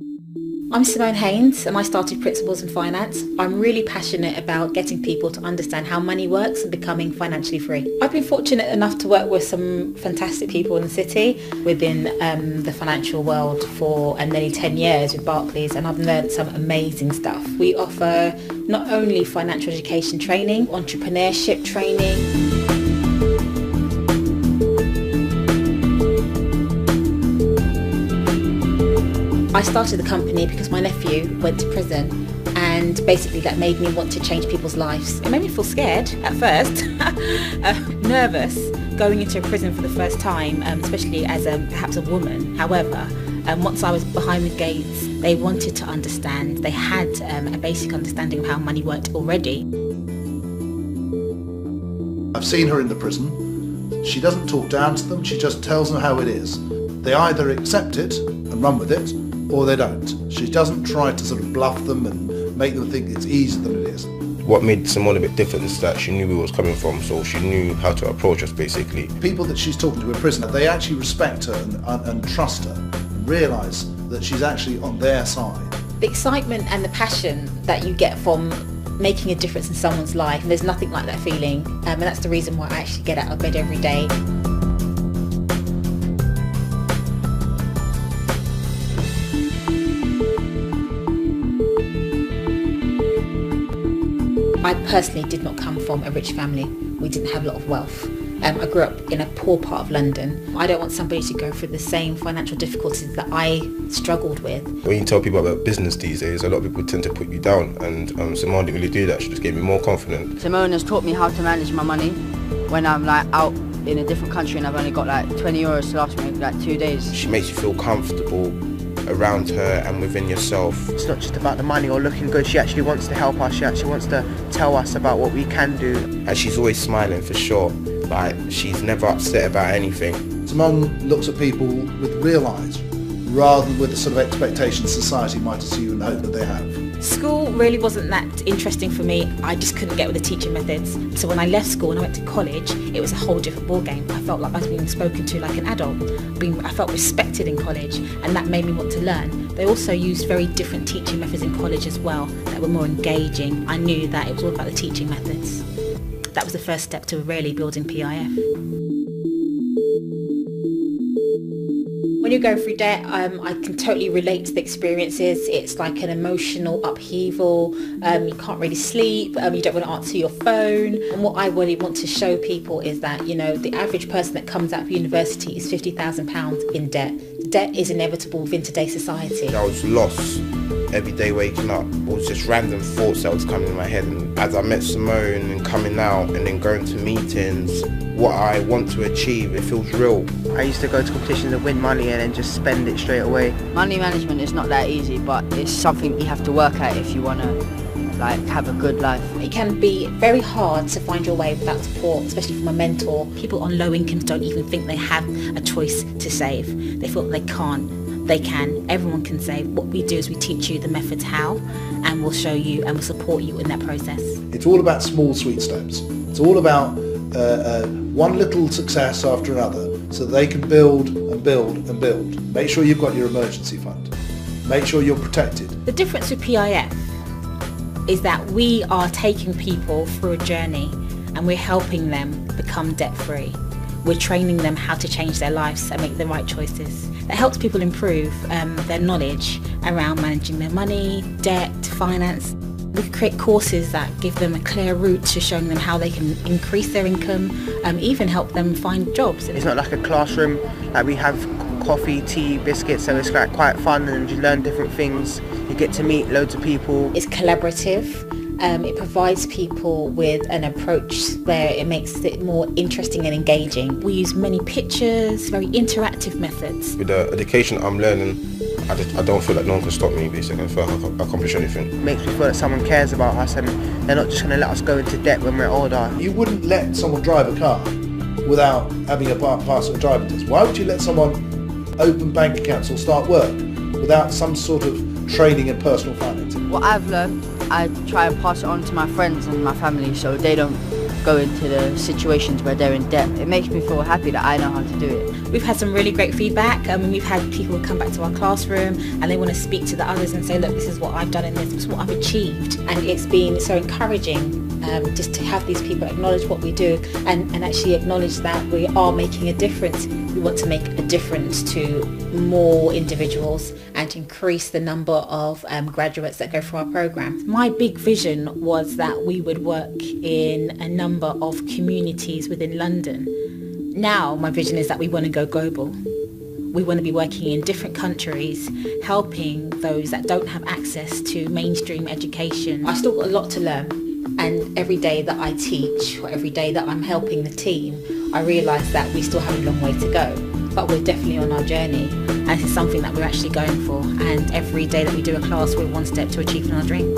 I'm Simone Haynes and I started Principles in Finance. I'm really passionate about getting people to understand how money works and becoming financially free. I've been fortunate enough to work with some fantastic people in the city within the financial world for nearly 10 years with Barclays, and I've learned some amazing stuff. We offer not only financial education training, entrepreneurship training. I started the company because my nephew went to prison, and basically that made me want to change people's lives. It made me feel scared at first, nervous going into a prison for the first time, especially as perhaps a woman. However, once I was behind the gates, they wanted to understand. They had a basic understanding of how money worked already. I've seen her in the prison. She doesn't talk down to them, she just tells them how it is. They either accept it and run with it, or they don't. She doesn't try to sort of bluff them and make them think it's easier than it is. What made Simone a bit different is that she knew where we was coming from, so she knew how to approach us basically. People that she's talking to in prison, they actually respect her and trust her and realise that she's actually on their side. The excitement and the passion that you get from making a difference in someone's life, there's nothing like that feeling, and that's the reason why I actually get out of bed every day. I personally did not come from a rich family. We didn't have a lot of wealth. I grew up in a poor part of London. I don't want somebody to go through the same financial difficulties that I struggled with. When you tell people about business these days, a lot of people tend to put you down, and Simone didn't really do that. She just gave me more confidence. Simone has taught me how to manage my money when I'm like out in a different country and I've only got like 20 euros to last me like 2 days. She makes you feel comfortable around her and within yourself. It's not just about the money or looking good. She actually wants to help us. She actually wants to tell us about what we can do. And she's always smiling for sure. Like, she's never upset about anything. Simone looks at people with real eyes rather than with the sort of expectations society might assume and hope that they have. School really wasn't that interesting for me. I just couldn't get with the teaching methods. So when I left school and I went to college, it was a whole different ballgame. I felt like I was being spoken to like an adult. I felt respected in college, and that made me want to learn. They also used very different teaching methods in college as well that were more engaging. I knew that it was all about the teaching methods. That was the first step to really building PIF. When you're going through debt, I can totally relate to the experiences. It's like an emotional upheaval. You can't really sleep. You don't want to answer your phone. And what I really want to show people is that, you know, the average person that comes out of university is £50,000 in debt. Debt is inevitable within today's society. I was lost every day waking up. It was just random thoughts that was coming in my head. And as I met Simone and coming out and then going to meetings, what I want to achieve, it feels real. I used to go to competitions and win money and then just spend it straight away. Money management is not that easy, but it's something you have to work at if you want to have a good life. It can be very hard to find your way without support, especially from a mentor. People on low incomes don't even think they have a choice to save. They feel they can't. They can. Everyone can save. What we do is we teach you the methods how, and we'll show you and we'll support you in that process. It's all about small sweet steps. It's all about one little success after another, so they can build and build and build. Make sure you've got your emergency fund. Make sure you're protected. The difference with PIF is that we are taking people through a journey and we're helping them become debt-free. We're training them how to change their lives and make the right choices. That helps people improve their knowledge around managing their money, debt, finance. We create courses that give them a clear route to showing them how they can increase their income, even help them find jobs. It's not like a classroom. Like, we have coffee, tea, biscuits, so it's like quite fun and you learn different things. You get to meet loads of people. It's collaborative. It provides people with an approach where it makes it more interesting and engaging. We use many pictures, very interactive methods. With the education I'm learning, I don't feel like no one can stop me basically. I feel like I can accomplish anything. It makes me feel that someone cares about us and they're not just going to let us go into debt when we're older. You wouldn't let someone drive a car without having a pass a driving test. Why would you let someone open bank accounts or start work without some sort of training in personal finance? What I've learned, I try and pass it on to my friends and my family so they don't go into the situations where they're in debt. It makes me feel happy that I know how to do it. We've had some really great feedback. We've had people come back to our classroom and they want to speak to the others and say, look, this is what I've done in this is what I've achieved. And it's been so encouraging just to have these people acknowledge what we do and actually acknowledge that we are making a difference. We want to make a difference to more individuals and increase the number of graduates that go through our programme. My big vision was that we would work in a number of communities within London. Now my vision is that we want to go global. We want to be working in different countries, helping those that don't have access to mainstream education. I've still got a lot to learn, and every day that I teach or every day that I'm helping the team, I realise that we still have a long way to go, but we're definitely on our journey, and it's something that we're actually going for, and every day that we do a class, we're one step to achieving our dream.